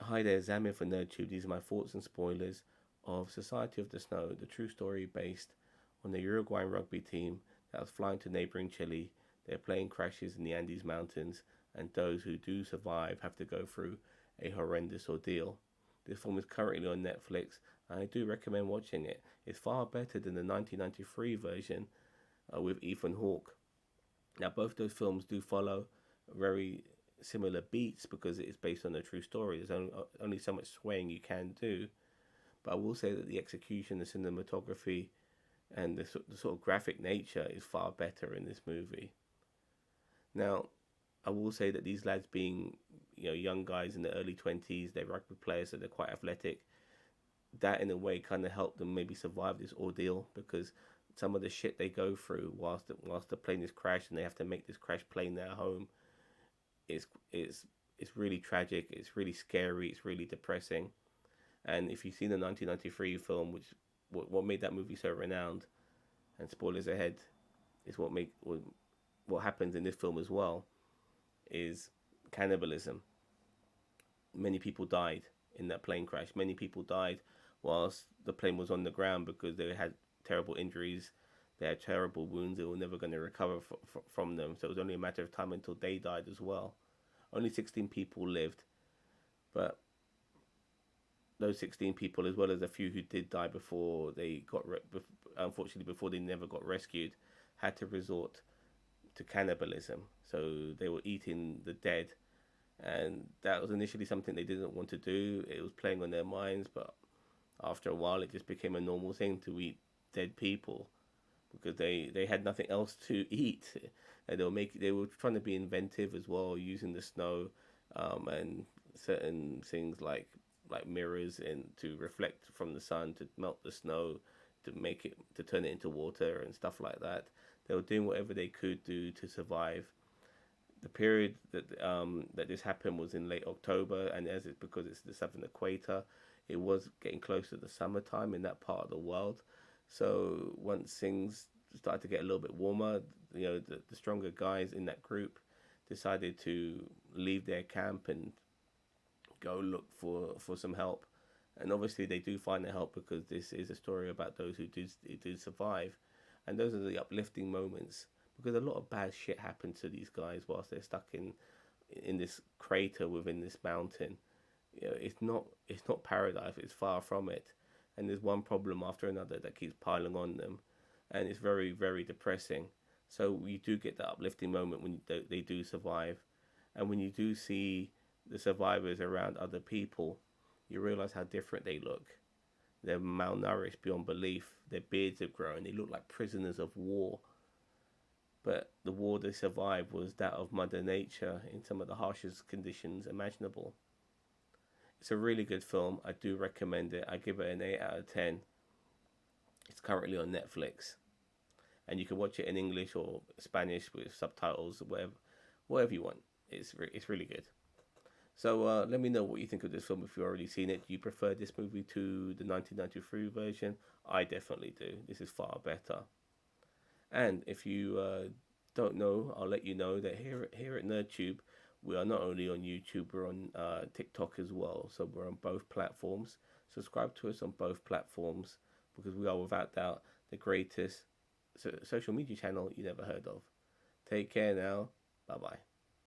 Hi there, Zamir for NerdTube. These are my thoughts and spoilers of Society of the Snow, the true story based on the Uruguayan rugby team that was flying to neighboring Chile. Their plane crashes in the Andes Mountains, and those who do survive have to go through a horrendous ordeal. This film is currently on Netflix, and I do recommend watching it. It's far better than the 1993 version with Ethan Hawke. Now, both those films do follow very similar beats because it is based on a true story. There's only so much swaying you can do. But I will say that the execution, the cinematography, and the sort of graphic nature is far better in this movie. Now, I will say that these lads, being young guys in the early 20s, they're rugby players, so they're quite athletic. That in a way kind of helped them maybe survive this ordeal because some of the shit they go through whilst the plane is crashed and they have to make this crash plane their home is really tragic. It's really scary. It's really depressing. And if you've seen the 1993 film, which what made that movie so renowned, and spoilers ahead, is what happens in this film as well, is cannibalism. Many people died in that plane crash. Many people died whilst the plane was on the ground because they had terrible injuries. They had terrible wounds. They were never going to recover from them. So it was only a matter of time until they died as well. Only 16 people lived, but those 16 people, as well as a few who did die before they unfortunately before they never got rescued, had to resort to cannibalism. So they were eating the dead, and that was initially something they didn't want to do. It was playing on their minds, but after a while, it just became a normal thing to eat dead people because they had nothing else to eat. And they were trying to be inventive as well, using the snow and certain things like mirrors and to reflect from the sun to melt the snow to turn it into water and stuff like that. They were doing whatever they could do to survive. The period that this happened was in late October, and as it's because it's the southern equator, it was getting close to the summertime in that part of the world. So once things started to get a little bit warmer, the stronger guys in that group decided to leave their camp and go look for some help. And obviously they do find the help because this is a story about those who did survive. And those are the uplifting moments because a lot of bad shit happened to these guys whilst they're stuck in this crater within this mountain. It's not paradise. It's far from it, and there's one problem after another that keeps piling on them, and it's very very depressing. So you do get that uplifting moment when they do survive, and when you do see the survivors around other people, you realize how different they look. They're malnourished beyond belief. Their beards have grown. They look like prisoners of war. But the war they survived was that of Mother Nature in some of the harshest conditions imaginable. It's a really good film. I do recommend it. I give it an 8 out of 10. It's currently on Netflix. And you can watch it in English or Spanish with subtitles, whatever you want. It's really good. So let me know what you think of this film if you've already seen it. Do you prefer this movie to the 1993 version? I definitely do. This is far better. And if you don't know, I'll let you know that here at NerdTube, we are not only on YouTube, we're on TikTok as well. So we're on both platforms. Subscribe to us on both platforms because we are without doubt the greatest social media channel you never heard of. Take care now. Bye bye.